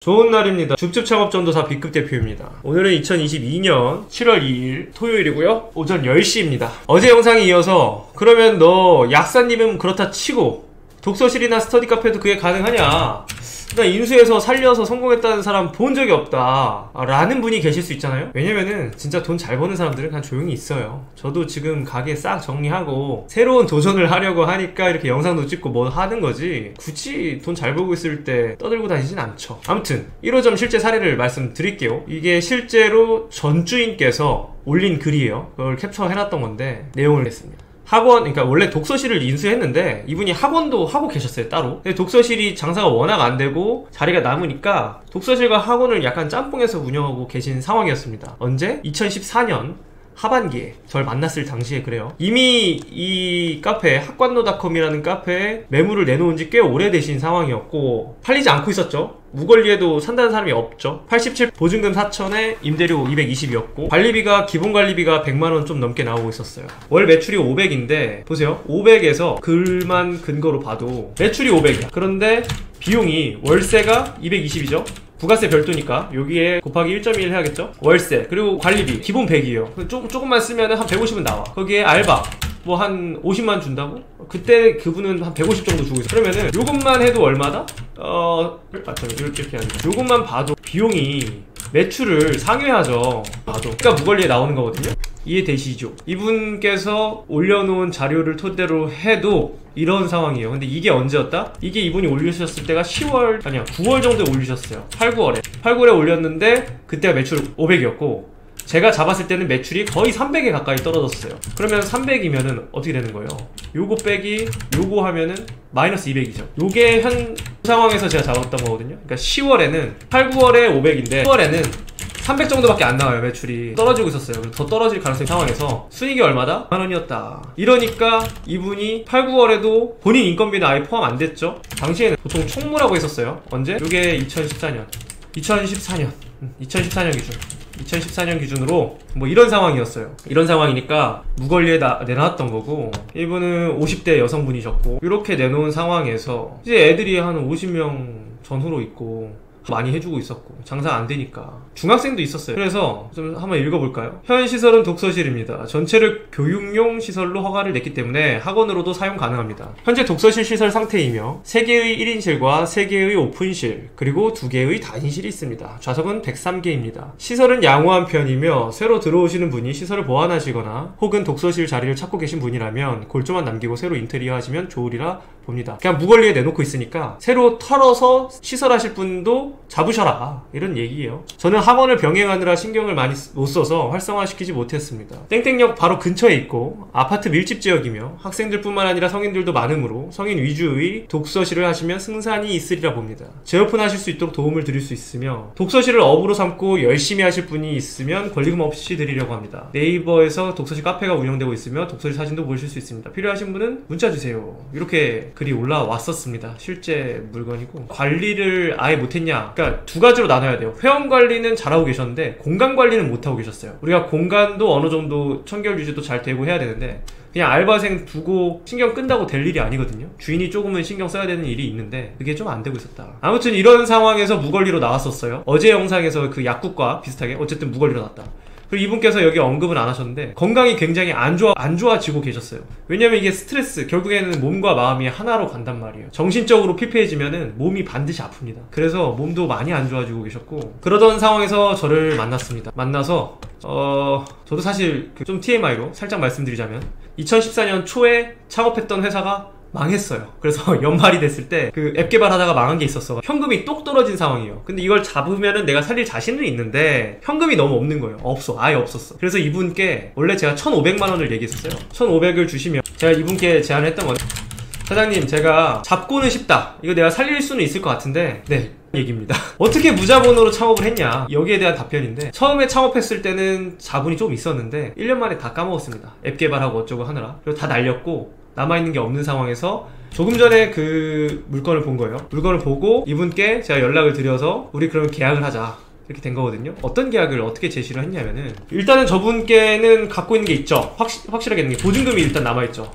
좋은 날입니다. 줍줍 창업전도사 B급 대표입니다. 오늘은 2022년 7월 2일 토요일이고요. 오전 10시입니다. 어제 영상에 이어서 그러면 너 약사님은 그렇다 치고 독서실이나 스터디 카페도 그게 가능하냐? 나 인수해서 살려서 성공했다는 사람 본 적이 없다 라는 분이 계실 수 있잖아요. 왜냐면은 진짜 돈 잘 버는 사람들은 그냥 조용히 있어요. 저도 지금 가게 싹 정리하고 새로운 도전을 하려고 하니까 이렇게 영상도 찍고 뭐 하는 거지, 굳이 돈 잘 벌고 있을 때 떠들고 다니진 않죠. 아무튼 1호점 실제 사례를 말씀드릴게요. 이게 실제로 전주인께서 올린 글이에요. 그걸 캡처해놨던 건데 내용을 냈습니다. 학원, 그러니까 원래 독서실을 인수했는데 이분이 학원도 하고 계셨어요, 따로. 근데 독서실이 장사가 워낙 안 되고 자리가 남으니까 독서실과 학원을 약간 짬뽕해서 운영하고 계신 상황이었습니다. 언제? 2014년 하반기에 절 만났을 당시에 그래요. 이미 이 카페 학관노닷컴이라는 카페에 매물을 내놓은 지 꽤 오래되신 상황이었고 팔리지 않고 있었죠. 무권리에도 산다는 사람이 없죠. 87 보증금 4천에 임대료 220이었고 관리비가 기본 관리비가 100만원 좀 넘게 나오고 있었어요. 월 매출이 500인데 보세요, 500에서 글만 근거로 봐도 매출이 500이야. 그런데 비용이 월세가 220이죠. 부가세 별도니까 여기에 곱하기 1.1 해야겠죠? 월세 그리고 관리비 기본 100이에요. 조금만 쓰면 한 150은 나와. 거기에 알바 뭐 한 50만 준다고? 그때 그분은 한 150 정도 주고 있어. 그러면은 요것만 해도 얼마다? 이렇게 해야 돼. 요것만 봐도 비용이 매출을 상회하죠. 그러니까 무권리에 나오는 거거든요. 이해되시죠? 이분께서 올려놓은 자료를 토대로 해도 이런 상황이에요. 근데 이게 언제였다? 이게 이분이 올리셨을 때가 10월 아니야 9월 정도에 올리셨어요. 8, 9월에 올렸는데 그때가 매출 500이었고 제가 잡았을 때는 매출이 거의 300에 가까이 떨어졌어요. 그러면 300이면은 어떻게 되는 거예요? 요거 빼기 요거 하면은 마이너스 200이죠. 요게 현 상황에서 제가 잡았던 거거든요. 그러니까 10월에는 8, 9월에 500인데 10월에는 300 정도밖에 안 나와요. 매출이 떨어지고 있었어요. 더 떨어질 가능성이 상황에서 순이익이 얼마다? 만원이었다. 이러니까 이분이 8, 9월에도 본인 인건비는 아예 포함 안 됐죠. 당시에는 보통 총무라고 했었어요. 언제? 요게 2014년 기준 2014년 기준으로 뭐 이런 상황이었어요. 이런 상황이니까 무권리에 내놨던 거고, 이분은 50대 여성분이셨고 이렇게 내놓은 상황에서 이제 애들이 한 50명 전후로 있고 많이 해주고 있었고 장사 안 되니까 중학생도 있었어요. 그래서 좀 한번 읽어볼까요? 현 시설은 독서실입니다. 전체를 교육용 시설로 허가를 냈기 때문에 학원으로도 사용 가능합니다. 현재 독서실 시설 상태이며 3개의 1인실과 3개의 오픈실 그리고 2개의 단인실이 있습니다. 좌석은 103개입니다. 시설은 양호한 편이며 새로 들어오시는 분이 시설을 보완하시거나 혹은 독서실 자리를 찾고 계신 분이라면 골조만 남기고 새로 인테리어 하시면 좋으리라 봅니다. 그냥 무권리에 내놓고 있으니까 새로 털어서 시설하실 분도 잡으셔라, 이런 얘기예요. 저는 학원을 병행하느라 신경을 많이 못 써서 활성화시키지 못했습니다. 땡땡역 바로 근처에 있고 아파트 밀집 지역이며 학생들 뿐만 아니라 성인들도 많으므로 성인 위주의 독서실을 하시면 승산이 있으리라 봅니다. 재오픈 하실 수 있도록 도움을 드릴 수 있으며 독서실을 업으로 삼고 열심히 하실 분이 있으면 권리금 없이 드리려고 합니다. 네이버에서 독서실 카페가 운영되고 있으며 독서실 사진도 보실 수 있습니다. 필요하신 분은 문자 주세요. 이렇게 글이 올라왔었습니다. 실제 물건이고, 관리를 아예 못했냐? 그러니까 두 가지로 나눠야 돼요. 회원 관리는 잘하고 계셨는데 공간 관리는 못하고 계셨어요. 우리가 공간도 어느 정도 청결 유지도 잘 되고 해야 되는데 그냥 알바생 두고 신경 끈다고 될 일이 아니거든요. 주인이 조금은 신경 써야 되는 일이 있는데 그게 좀 안 되고 있었다. 아무튼 이런 상황에서 무권리로 나왔었어요. 어제 영상에서 그 약국과 비슷하게 어쨌든 무권리로 나왔다. 그리고 이분께서 여기 언급은 안 하셨는데 건강이 굉장히 안 좋아지고 계셨어요. 왜냐면 이게 스트레스, 결국에는 몸과 마음이 하나로 간단 말이에요. 정신적으로 피폐해지면은 몸이 반드시 아픕니다. 그래서 몸도 많이 안 좋아지고 계셨고 그러던 상황에서 저를 만났습니다. 만나서 저도 사실 좀 TMI로 살짝 말씀드리자면 2014년 초에 창업했던 회사가 망했어요. 그래서 연말이 됐을 때 그 앱 개발하다가 망한 게 있었어. 현금이 똑 떨어진 상황이에요. 근데 이걸 잡으면은 내가 살릴 자신은 있는데 현금이 너무 없는 거예요. 아예 없었어. 그래서 이분께 원래 제가 1,500만원을 얘기했었어요. 1,500을 주시면 제가 이분께 제안했던 건, 사장님 제가 잡고는 싶다, 이거 내가 살릴 수는 있을 것 같은데 네 얘기입니다. 어떻게 무자본으로 창업을 했냐, 여기에 대한 답변인데, 처음에 창업했을 때는 자본이 좀 있었는데 1년 만에 다 까먹었습니다. 앱 개발하고 어쩌고 하느라. 그리고 다 날렸고 남아있는 게 없는 상황에서 조금 전에 그 물건을 본 거예요. 물건을 보고 이분께 제가 연락을 드려서 우리 그러면 계약을 하자. 이렇게 된 거거든요. 어떤 계약을 어떻게 제시를 했냐면은, 일단은 저분께는 갖고 있는 게 있죠. 확실하게 있는 게 보증금이 일단 남아있죠.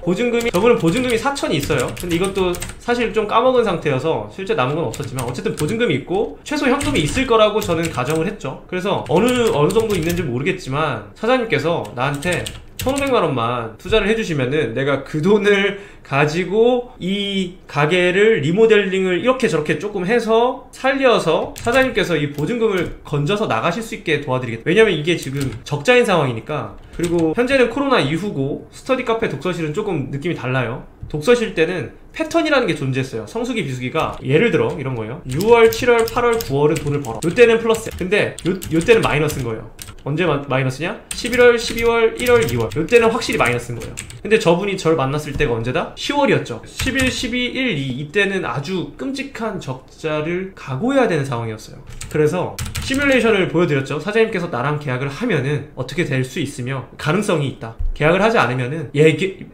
저분은 보증금이 4천이 있어요. 근데 이것도 사실 좀 까먹은 상태여서 실제 남은 건 없었지만 어쨌든 보증금이 있고 최소 현금이 있을 거라고 저는 가정을 했죠. 그래서 어느 정도 있는지 모르겠지만 사장님께서 나한테 1,500만원만 투자를 해주시면은 내가 그 돈을 가지고 이 가게를 리모델링을 이렇게 저렇게 조금 해서 살려서 사장님께서 이 보증금을 건져서 나가실 수 있게 도와드리겠다. 왜냐면 이게 지금 적자인 상황이니까. 그리고 현재는 코로나 이후고 스터디 카페 독서실은 조금 느낌이 달라요. 독서실 때는 패턴이라는 게 존재했어요. 성수기 비수기가 예를 들어 이런 거예요. 6월 7월 8월 9월은 돈을 벌어. 요때는 플러스. 근데 요때는 마이너스인 거예요. 언제 마이너스냐? 11월 12월 1월 2월 요때는 확실히 마이너스인 거예요. 근데 저분이 저를 만났을 때가 언제다? 10월이었죠 11, 12, 1, 2 이때는 아주 끔찍한 적자를 각오해야 되는 상황이었어요. 그래서 시뮬레이션을 보여드렸죠. 사장님께서 나랑 계약을 하면은 어떻게 될 수 있으며 가능성이 있다. 계약을 하지 않으면은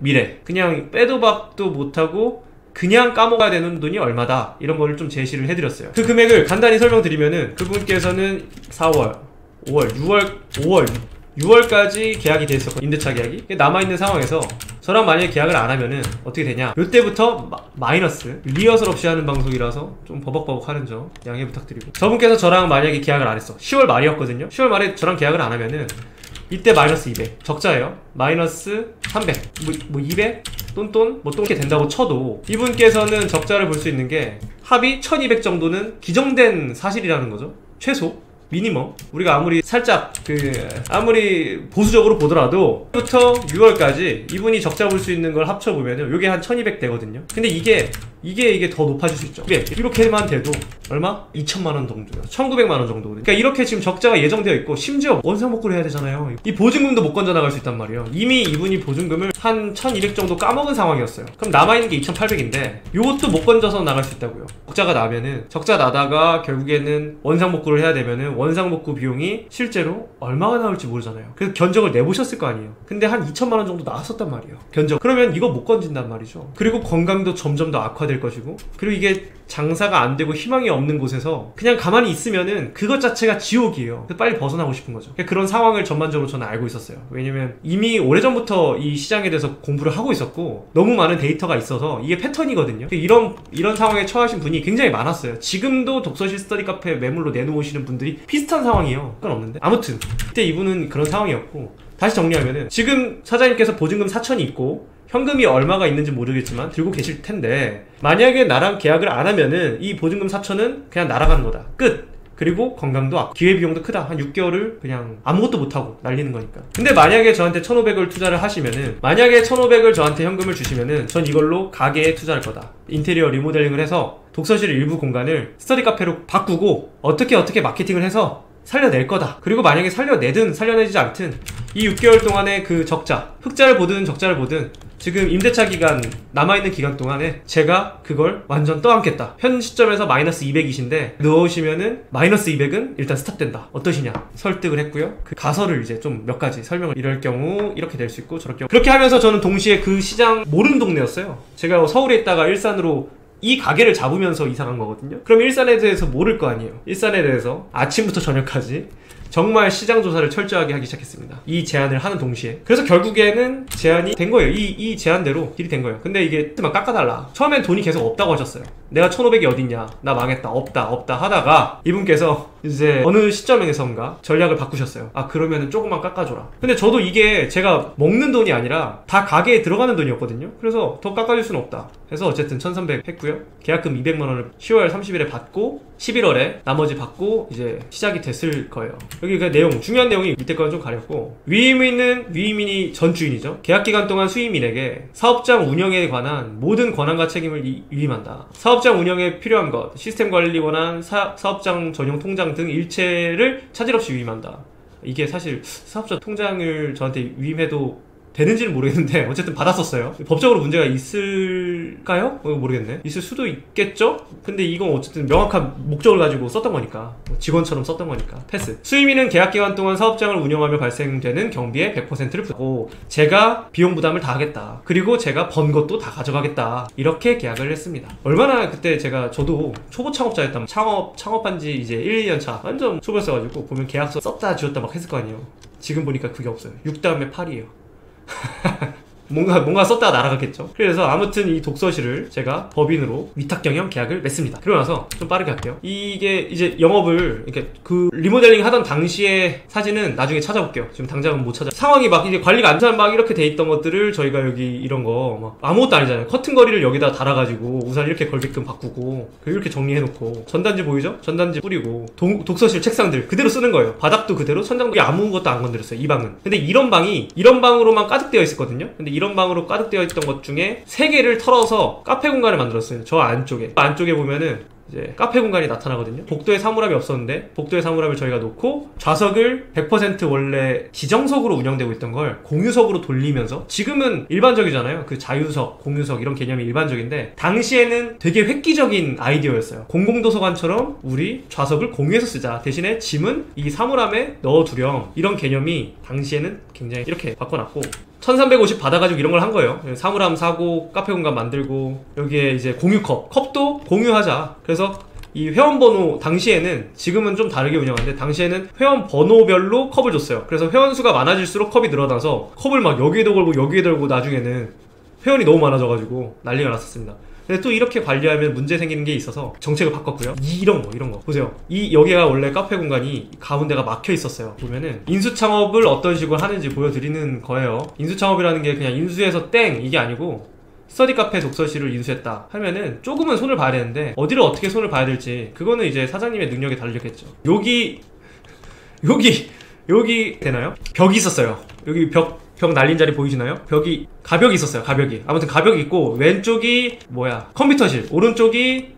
미래 그냥 빼도 박도 못하고 그냥 까먹어야 되는 돈이 얼마다, 이런 거를 좀 제시를 해드렸어요. 그 금액을 간단히 설명드리면은 그분께서는 4월 5월 6월까지 계약이 돼 있었고, 임대차 계약이 남아있는 상황에서 저랑 만약에 계약을 안 하면은 어떻게 되냐, 요때부터 마이너스. 리허설 없이 하는 방송이라서 좀 버벅버벅 하는 점 양해 부탁드리고, 저분께서 저랑 만약에 계약을 안 했어. 10월 말이었거든요. 10월 말에 저랑 계약을 안 하면은 이때 마이너스 200 적자예요. 마이너스 300 뭐 200 똔똔 뭐 똥게 된다고 쳐도 이분께서는 적자를 볼 수 있는 게 합이 1200 정도는 기정된 사실이라는 거죠. 최소 미니멈. 우리가 아무리 살짝 아무리 보수적으로 보더라도 부터 6월까지 이분이 적자 볼 수 있는 걸 합쳐보면은 요게 한 1200 되거든요. 근데 이게 더 높아질 수 있죠. 이렇게만 돼도 얼마? 2천만원 정도요. 1900만원 정도. 그러니까 이렇게 지금 적자가 예정되어 있고, 심지어 원상복구를 해야 되잖아요. 이 보증금도 못 건져 나갈 수 있단 말이에요. 이미 이분이 보증금을 한 1200 정도 까먹은 상황이었어요. 그럼 남아있는 게 2800인데 요것도 못 건져서 나갈 수 있다고요. 적자가 나면은, 적자 나다가 결국에는 원상복구를 해야 되면은 원상복구 비용이 실제로 얼마가 나올지 모르잖아요. 그래서 견적을 내보셨을 거 아니에요. 근데 한 2천만원 정도 나왔었단 말이에요. 견적. 그러면 이거 못 건진단 말이죠. 그리고 건강도 점점 더 악화될 것이고, 그리고 이게 장사가 안 되고 희망이 없는 곳에서 그냥 가만히 있으면은 그것 자체가 지옥이에요. 빨리 벗어나고 싶은 거죠. 그런 상황을 전반적으로 저는 알고 있었어요. 왜냐면 이미 오래전부터 이 시장에 대해서 공부를 하고 있었고, 너무 많은 데이터가 있어서 이게 패턴이거든요. 이런 상황에 처하신 분이 굉장히 많았어요. 지금도 독서실 스터디 카페 매물로 내놓으시는 분들이 비슷한 상황이에요. 그건 없는데, 아무튼 그때 이분은 그런 상황이었고, 다시 정리하면은 지금 사장님께서 보증금 4천이 있고 현금이 얼마가 있는지 모르겠지만 들고 계실 텐데, 만약에 나랑 계약을 안 하면은 이 보증금 4천은 그냥 날아가는 거다. 끝. 그리고 건강도 기회비용도 크다. 한 6개월을 그냥 아무것도 못하고 날리는 거니까. 근데 만약에 저한테 1,500을 투자를 하시면은, 만약에 1,500을 저한테 현금을 주시면은 전 이걸로 가게에 투자할 거다. 인테리어 리모델링을 해서 독서실 일부 공간을 스터디 카페로 바꾸고 어떻게 마케팅을 해서 살려낼 거다. 그리고 만약에 살려내든 살려내지 않든 이 6개월 동안의 그 적자, 흑자를 보든 적자를 보든 지금 임대차 기간 남아있는 기간 동안에 제가 그걸 완전 떠안겠다. 현 시점에서 마이너스 200이신데 넣으시면은 마이너스 200은 일단 스탑된다. 어떠시냐? 설득을 했고요. 그 가설을 이제 좀 몇 가지 설명을, 이럴 경우 이렇게 될 수 있고 저럴 경우 그렇게 하면서 저는 동시에 그 시장 모르는 동네였어요. 제가 서울에 있다가 일산으로 이 가게를 잡으면서 이사 간 거거든요. 그럼 일산에 대해서 모를 거 아니에요. 일산에 대해서 아침부터 저녁까지 정말 시장 조사를 철저하게 하기 시작했습니다. 이 제안을 하는 동시에. 그래서 결국에는 제안이 된 거예요. 이 제안대로 딜이 된 거예요. 근데 이게 막 깎아달라. 처음엔 돈이 계속 없다고 하셨어요. 내가 1,500이 어딨냐, 나 망했다, 없다 하다가 이분께서 이제 어느 시점에선가 전략을 바꾸셨어요. 아, 그러면은 조금만 깎아줘라. 근데 저도 이게 제가 먹는 돈이 아니라 다 가게에 들어가는 돈이었거든요. 그래서 더 깎아줄 수는 없다 해서 어쨌든 1,300 했고요. 계약금 200만원을 10월 30일에 받고 11월에 나머지 받고 이제 시작이 됐을 거예요. 여기 그 내용, 중요한 내용이 밑에 거는 좀 가렸고, 위임인이 전주인이죠. 계약기간 동안 수임인에게 사업장 운영에 관한 모든 권한과 책임을 위임한다. 사업장 운영에 필요한 것, 시스템 관리 권한, 사업장 전용 통장 등 일체를 차질 없이 위임한다. 이게 사실 사업자 통장을 저한테 위임해도 되는지는 모르겠는데 어쨌든 받았었어요. 법적으로 문제가 있을까요? 모르겠네. 있을 수도 있겠죠? 근데 이건 어쨌든 명확한 목적을 가지고 썼던 거니까, 직원처럼 썼던 거니까 패스. 수임인은 계약기간 동안 사업장을 운영하며 발생되는 경비의 100%를 부담하고 제가 비용 부담을 다 하겠다, 그리고 제가 번 것도 다 가져가겠다, 이렇게 계약을 했습니다. 얼마나 그때 저도 초보 창업자였다면, 창업한 지 이제 1, 2년 차 완전 초보였어가지고 보면 계약서 썼다 지웠다 막 했을 거 아니에요. 지금 보니까 그게 없어요. 6 다음에 8이에요. 뭔가 썼다가 날아갔겠죠. 그래서 아무튼 이 독서실을 제가 법인으로 위탁경영 계약을 맺습니다. 그러고 나서 좀 빠르게 할게요. 이게 이제 영업을 이렇게 리모델링 하던 당시의 사진은 나중에 찾아볼게요. 지금 당장은 못 찾아. 상황이 막 이제 관리가 안 잘 막 이렇게 돼 있던 것들을 저희가 여기 이런 거 막 아무것도 아니잖아요. 커튼거리를 여기다 달아가지고 우산 이렇게 걸게끔 바꾸고, 그리고 이렇게 정리해놓고, 전단지 보이죠? 전단지 뿌리고, 독서실 책상들 그대로 쓰는 거예요. 바닥도 그대로, 천장도 아무것도 안 건드렸어요, 이 방은. 근데 이런 방으로만 가득되어 있었거든요. 근데 이런 방으로 가득되어 있던 것 중에 3개를 털어서 카페 공간을 만들었어요. 저 안쪽에 보면은 이제 카페 공간이 나타나거든요. 복도에 사물함이 없었는데 복도에 사물함을 저희가 놓고, 좌석을 100% 원래 지정석으로 운영되고 있던 걸 공유석으로 돌리면서, 지금은 일반적이잖아요. 그 자유석, 공유석 이런 개념이 일반적인데 당시에는 되게 획기적인 아이디어였어요. 공공도서관처럼 우리 좌석을 공유해서 쓰자, 대신에 짐은 이 사물함에 넣어두렴, 이런 개념이 당시에는 굉장히 이렇게 바꿔놨고, 1350 받아가지고 이런 걸 한 거예요. 사물함 사고 카페 공간 만들고, 여기에 이제 컵도 공유하자. 그래서 이 회원번호, 당시에는, 지금은 좀 다르게 운영하는데 당시에는 회원번호별로 컵을 줬어요. 그래서 회원수가 많아질수록 컵이 늘어나서 컵을 막 여기에도 걸고 여기에도 걸고, 나중에는 회원이 너무 많아져가지고 난리가 났었습니다. 근데 또 이렇게 관리하면 문제 생기는 게 있어서 정책을 바꿨고요. 이런 거 보세요. 여기가 원래 카페 공간이 가운데가 막혀 있었어요. 보면은 인수창업을 어떤 식으로 하는지 보여드리는 거예요. 인수창업이라는 게 그냥 인수해서 땡 이게 아니고, 스터디 카페 독서실을 인수했다 하면은 조금은 손을 봐야 되는데, 어디를 어떻게 손을 봐야 될지 그거는 이제 사장님의 능력에 달렸겠죠. 여기 되나요? 벽이 있었어요. 여기 벽 날린 자리 보이시나요? 가벽이 있었어요. 아무튼 가벽이 있고, 왼쪽이 컴퓨터실, 오른쪽이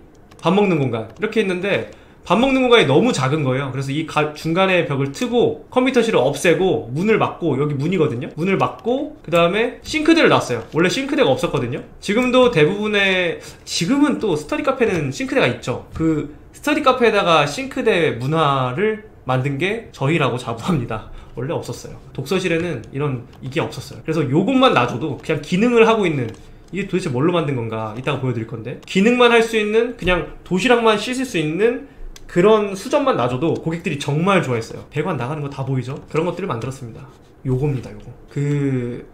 밥 먹는 공간, 이렇게 있는데 밥 먹는 공간이 너무 작은 거예요. 그래서 이 중간에 벽을 트고 컴퓨터실을 없애고 문을 막고, 여기 문이거든요. 문을 막고 그 다음에 싱크대를 놨어요. 원래 싱크대가 없었거든요. 지금은 또 스터디 카페는 싱크대가 있죠. 그 스터디 카페에다가 싱크대 문화를 만든 게 저희라고 자부합니다. 원래 없었어요. 독서실에는 이게 없었어요. 그래서 요것만 놔줘도 그냥 기능을 하고 있는, 이게 도대체 뭘로 만든 건가 이따가 보여드릴 건데, 기능만 할 수 있는, 그냥 도시락만 씻을 수 있는 그런 수전만 놔줘도 고객들이 정말 좋아했어요. 배관 나가는 거 다 보이죠? 그런 것들을 만들었습니다. 요겁니다. 그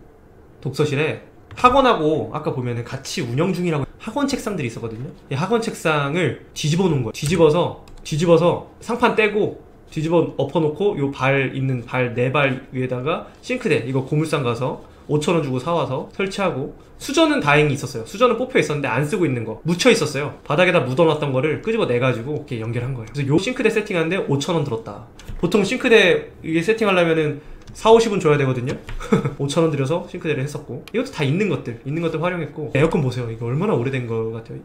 독서실에 학원하고 아까 보면은 같이 운영 중이라고 학원 책상들이 있었거든요. 이 학원 책상을 뒤집어 놓은 거예요. 뒤집어서 상판 떼고 뒤집어 엎어놓고, 요 있는 발 4발 위에다가 싱크대, 이거 고물상 가서 5,000원 주고 사와서 설치하고, 수전은 다행히 있었어요. 수전은 뽑혀 있었는데 안 쓰고 있는 거 묻혀 있었어요. 바닥에다 묻어놨던 거를 끄집어 내가지고 이렇게 연결한 거예요. 그래서 요 싱크대 세팅하는데 5,000원 들었다. 보통 싱크대 이게 세팅하려면은 40-50은 줘야 되거든요. 5,000원 들여서 싱크대를 했었고, 이것도 다 있는 것들 활용했고, 에어컨 보세요. 이게 얼마나 오래된 거 같아요.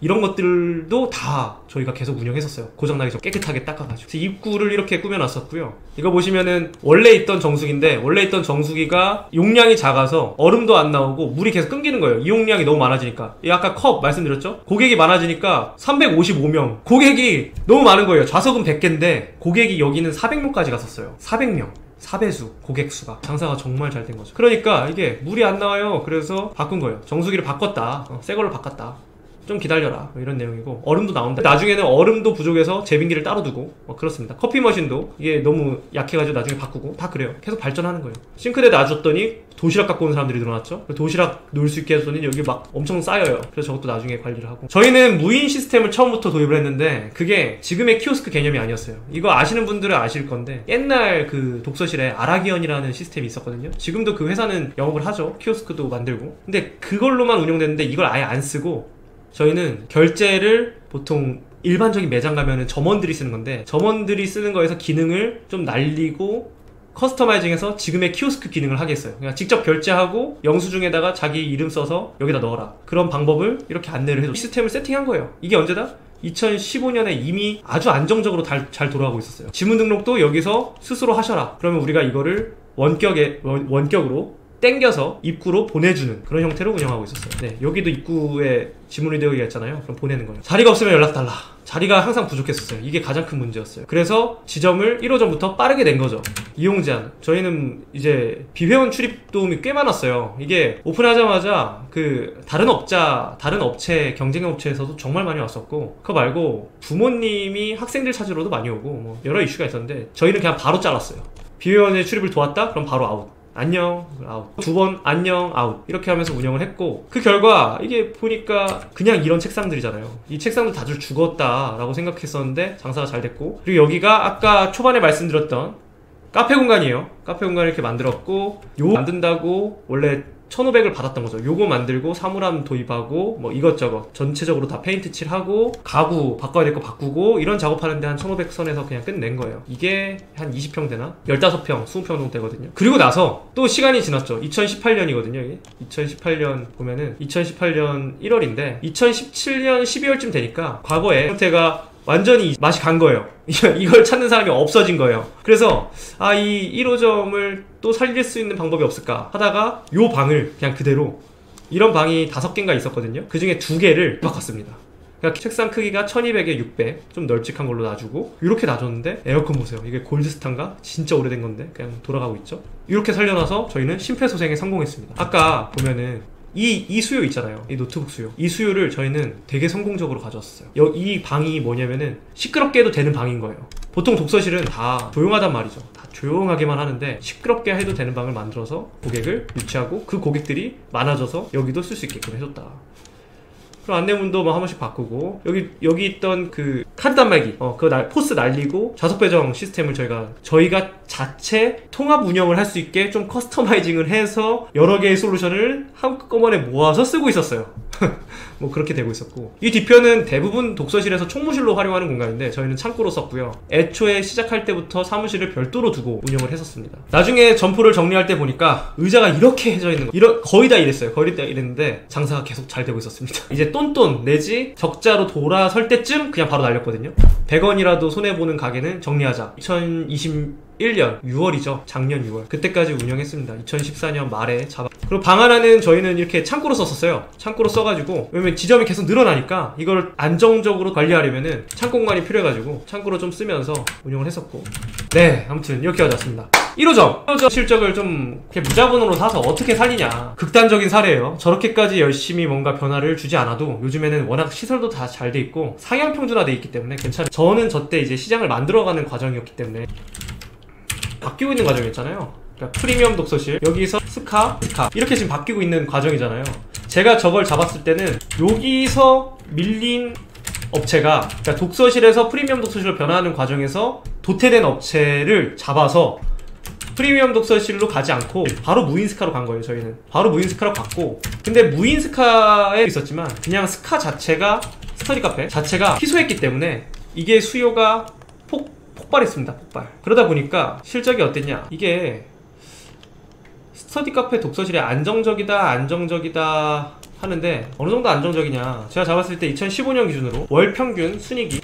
이런 것들도 다 저희가 계속 운영했었어요. 고장나기 전 깨끗하게 닦아가지고. 그래서 입구를 이렇게 꾸며놨었고요. 이거 보시면은 원래 있던 정수기가 용량이 작아서 얼음도 안 나오고 물이 계속 끊기는 거예요. 이용량이 너무 많아지니까. 아까 컵 말씀드렸죠? 고객이 많아지니까 355명 고객이 너무 많은 거예요. 좌석은 100개인데 고객이 여기는 400명까지 갔었어요. 400명 4배수 고객수가. 장사가 정말 잘 된 거죠. 그러니까 이게 물이 안 나와요. 그래서 바꾼 거예요. 정수기를 바꿨다, 새 걸로 바꿨다, 좀 기다려라, 이런 내용이고, 얼음도 나온다. 나중에는 얼음도 부족해서 제빙기를 따로 두고 그렇습니다. 커피 머신도 이게 너무 약해가지고 나중에 바꾸고, 다 그래요. 계속 발전하는 거예요. 싱크대 놔줬더니 도시락 갖고 온 사람들이 늘어났죠. 도시락 놓을 수 있게 해줬더니 여기 막 엄청 쌓여요. 그래서 저것도 나중에 관리를 하고. 저희는 무인 시스템을 처음부터 도입을 했는데 그게 지금의 키오스크 개념이 아니었어요. 이거 아시는 분들은 아실 건데, 옛날 그 독서실에 아라기언이라는 시스템이 있었거든요. 지금도 그 회사는 영업을 하죠. 키오스크도 만들고. 근데 그걸로만 운영됐는데 이걸 아예 안 쓰고, 저희는 결제를 보통 일반적인 매장 가면은 점원들이 쓰는 건데, 점원들이 쓰는 거에서 기능을 좀 날리고 커스터마이징해서 지금의 키오스크 기능을 하겠어요. 그냥 직접 결제하고 영수증에다가 자기 이름 써서 여기다 넣어라, 그런 방법을 이렇게 안내를 해줘. 시스템을 세팅한 거예요. 이게 언제다? 2015년에 이미 아주 안정적으로 잘 돌아가고 있었어요. 지문 등록도 여기서 스스로 하셔라. 그러면 우리가 이거를 원격으로 땡겨서 입구로 보내주는 그런 형태로 운영하고 있었어요. 네, 여기도 입구에 지문이 되어 있잖아요. 그럼 보내는 거예요. 자리가 없으면 연락달라. 자리가 항상 부족했었어요. 이게 가장 큰 문제였어요. 그래서 지점을 1호점부터 빠르게 낸 거죠. 이용 제한. 저희는 이제 비회원 출입 도움이 꽤 많았어요. 이게 오픈하자마자 그 다른 업체, 경쟁 업체에서도 정말 많이 왔었고, 그거 말고 부모님이 학생들 찾으러도 많이 오고, 뭐 여러 이슈가 있었는데, 저희는 그냥 바로 잘랐어요. 비회원의 출입을 도왔다? 그럼 바로 아웃. 안녕, 아웃. 2번, 안녕, 아웃. 이렇게 하면서 운영을 했고, 그 결과, 이게 보니까 그냥 이런 책상들이잖아요. 이 책상도 다들 죽었다라고 생각했었는데, 장사가 잘 됐고, 그리고 여기가 아까 초반에 말씀드렸던 카페 공간이에요. 카페 공간을 이렇게 만들었고, 요 만든다고 원래 1,500을 받았던 거죠. 요거 만들고 사물함 도입하고 뭐 이것저것 전체적으로 다 페인트 칠하고 가구 바꿔야 될 거 바꾸고 이런 작업하는데 한 1,500선에서 그냥 끝낸 거예요. 이게 한 20평 되나? 15평, 20평 정도 되거든요. 그리고 나서 또 시간이 지났죠. 2018년이거든요. 이게 2018년 보면은 2018년 1월인데 2017년 12월쯤 되니까 과거에 형태가 완전히 맛이 간 거예요. 이걸 찾는 사람이 없어진 거예요. 그래서 이 1호점을 또 살릴 수 있는 방법이 없을까 하다가 요 방을 그냥 그대로, 이런 방이 5개인가 있었거든요. 그 중에 2개를 바꿨습니다. 그러니까 책상 크기가 1200에 600, 좀 널찍한 걸로 놔주고 이렇게 놔줬는데, 에어컨 보세요. 이게 골드스타인가? 진짜 오래된 건데 그냥 돌아가고 있죠. 이렇게 살려놔서 저희는 심폐소생에 성공했습니다. 아까 보면은 이 수요 있잖아요. 이 노트북 수요. 이 수요를 저희는 되게 성공적으로 가져왔어요. 이 방이 뭐냐면은 시끄럽게 해도 되는 방인 거예요. 보통 독서실은 다 조용하단 말이죠. 다 조용하게만 하는데 시끄럽게 해도 되는 방을 만들어서 고객을 유치하고 그 고객들이 많아져서 여기도 쓸 수 있게끔 해줬다. 그리고 안내문도 뭐 한 번씩 바꾸고, 여기 있던 그 카드 단말기, 포스 날리고 좌석 배정 시스템을 저희가 자체 통합 운영을 할 수 있게 좀 커스터마이징을 해서 여러 개의 솔루션을 한꺼번에 모아서 쓰고 있었어요. 뭐 그렇게 되고 있었고, 이 뒤편은 대부분 독서실에서 총무실로 활용하는 공간인데 저희는 창고로 썼고요. 애초에 시작할 때부터 사무실을 별도로 두고 운영을 했었습니다. 나중에 점포를 정리할 때 보니까 의자가 이렇게 해져 있는 거, 거의 다 이랬어요. 거의 다 이랬는데 장사가 계속 잘 되고 있었습니다. 이제 똔똔 내지 적자로 돌아설 때쯤 그냥 바로 날렸거든요. 100원이라도 손해보는 가게는 정리하자. 2021년 6월이죠. 작년 6월. 그때까지 운영했습니다. 2014년 말에 그리고 방 하나는 저희는 이렇게 창고로 썼었어요. 창고로 써가지고, 왜냐면 지점이 계속 늘어나니까 이걸 안정적으로 관리하려면은 창고 공간이 필요해가지고 창고로 좀 쓰면서 운영을 했었고, 네, 아무튼 이렇게 가져왔습니다. 1호점 실적을 좀 이렇게 무자본으로 사서 어떻게 살리냐. 극단적인 사례예요. 저렇게까지 열심히 뭔가 변화를 주지 않아도 요즘에는 워낙 시설도 다 잘 돼 있고 상향 평준화돼 있기 때문에 괜찮아요. 저는 저때 이제 시장을 만들어가는 과정이었기 때문에 바뀌고 있는 과정이었잖아요. 그러니까 프리미엄 독서실, 여기서 스카 이렇게 지금 바뀌고 있는 과정이잖아요. 제가 저걸 잡았을 때는 여기서 밀린 업체가, 그러니까 독서실에서 프리미엄 독서실로 변화하는 과정에서 도태된 업체를 잡아서 프리미엄 독서실로 가지 않고 바로 무인스카로 간 거예요. 저희는 바로 무인스카로 갔고, 근데 무인스카에 있었지만 그냥 스카 자체가, 스터디 카페 자체가 희소했기 때문에 이게 수요가 폭발했습니다. 폭발. 그러다 보니까 실적이 어땠냐, 이게 스터디 카페 독서실이 안정적이다 하는데 어느 정도 안정적이냐, 제가 잡았을 때 2015년 기준으로 월 평균 순이익이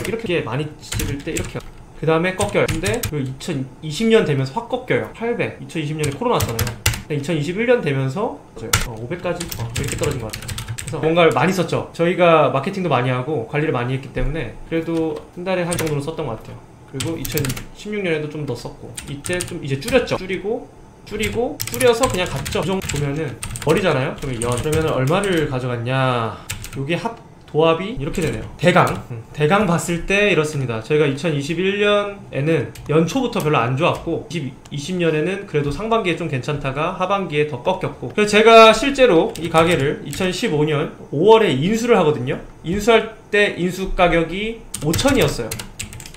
이렇게 많이 찍을 때 이렇게, 그 다음에 꺾여요. 근데 2020년 되면서 확 꺾여요. 800. 2020년에 코로나 왔잖아요. 2021년 되면서 500까지 이렇게 떨어진 것 같아요. 그래서 뭔가를 많이 썼죠. 저희가 마케팅도 많이 하고 관리를 많이 했기 때문에 그래도 한 달에 한 정도는 썼던 것 같아요. 그리고 2016년에도 좀 더 썼고, 이때 좀 이제 줄였죠. 줄여서 그냥 갔죠. 그 정도 보면은 버리잖아요. 그러면 얼마를 가져갔냐, 요게 도합이 이렇게 되네요. 대강 봤을 때 이렇습니다. 저희가 2021년에는 연초부터 별로 안 좋았고, 2020년에는 그래도 상반기에 좀 괜찮다가 하반기에 더 꺾였고, 그래서 제가 실제로 이 가게를 2015년 5월에 인수를 하거든요. 인수할 때 인수 가격이 5천이었어요.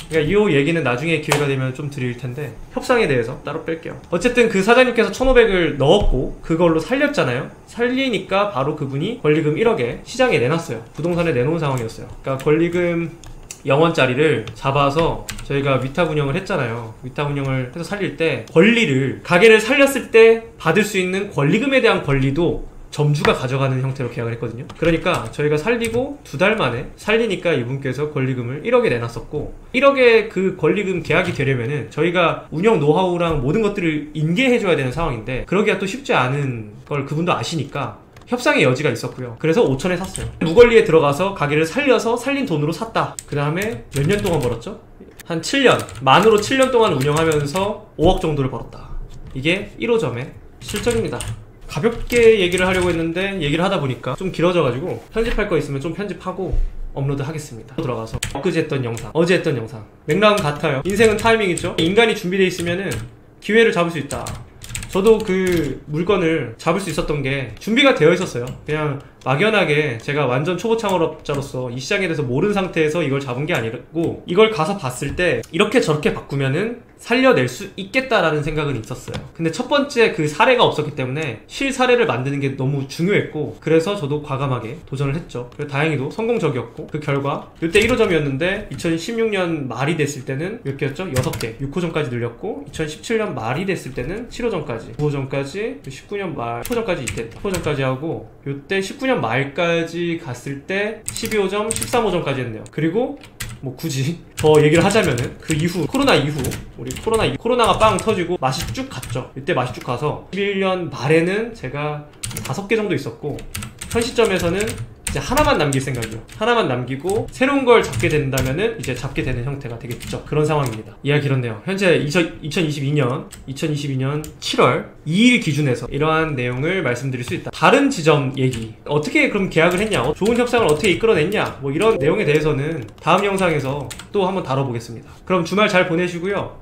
그러니까 이 얘기는 나중에 기회가 되면 좀 드릴 텐데, 협상에 대해서 따로 뺄게요. 어쨌든 그 사장님께서 1,500을 넣었고 그걸로 살렸잖아요. 살리니까 바로 그분이 권리금 1억에 시장에 내놨어요. 부동산에 내놓은 상황이었어요. 그러니까 권리금 0원짜리를 잡아서 저희가 위탁 운영을 했잖아요. 위탁 운영을 해서 살릴 때 가게를 살렸을 때 받을 수 있는 권리금에 대한 권리도 점주가 가져가는 형태로 계약을 했거든요. 그러니까 저희가 살리고 2달 만에 살리니까 이분께서 권리금을 1억에 내놨었고, 1억에 그 권리금 계약이 되려면은 저희가 운영 노하우랑 모든 것들을 인계해줘야 되는 상황인데, 그러기가 또 쉽지 않은 걸 그분도 아시니까 협상의 여지가 있었고요. 그래서 5천에 샀어요. 무권리에 들어가서 가게를 살려서 살린 돈으로 샀다. 그 다음에 몇 년 동안 벌었죠? 한 7년, 만으로 7년 동안 운영하면서 5억 정도를 벌었다. 이게 1호점의 실적입니다. 가볍게 얘기를 하려고 했는데 얘기를 하다 보니까 좀 길어져가지고 편집할 거 있으면 좀 편집하고 업로드 하겠습니다. 들어가서 엊그제 했던 영상, 어제 했던 영상, 맥락은 같아요. 인생은 타이밍이죠. 인간이 준비되어 있으면은 기회를 잡을 수 있다. 저도 그 물건을 잡을 수 있었던 게 준비가 되어 있었어요. 그냥 막연하게 제가 완전 초보 창업자로서 이 시장에 대해서 모르는 상태에서 이걸 잡은 게 아니고, 이걸 가서 봤을 때 이렇게 저렇게 바꾸면은 살려낼 수 있겠다라는 생각은 있었어요. 근데 첫 번째 그 사례가 없었기 때문에 실사례를 만드는 게 너무 중요했고, 그래서 저도 과감하게 도전을 했죠. 그래서 다행히도 성공적이었고, 그 결과 이때 1호점이었는데 2016년 말이 됐을 때는 몇 개였죠? 6개, 6호점까지 늘렸고, 2017년 말이 됐을 때는 7호점까지, 9호점까지, 19년 말 10호점까지 이때 10호점까지 하고, 이때 19년 말까지 갔을 때 12호점, 13호점까지 했네요. 그리고 뭐 굳이 더 얘기를 하자면은 그 이후, 코로나 이후, 우리 코로나가 빵 터지고 맛이 쭉 갔죠. 이때 맛이 쭉 가서 11년 말에는 제가 5개 정도 있었고, 현 시점에서는 이제 하나만 남길 생각이요. 하나만 남기고 새로운 걸 잡게 된다면은 이제 잡게 되는 형태가 되겠죠. 그런 상황입니다. 이야기 길었네요. 현재 2022년 7월 2일 기준에서 이러한 내용을 말씀드릴 수 있다. 다른 지점 얘기, 어떻게 그럼 계약을 했냐, 좋은 협상을 어떻게 이끌어냈냐, 뭐 이런 내용에 대해서는 다음 영상에서 또 한번 다뤄보겠습니다. 그럼 주말 잘 보내시고요.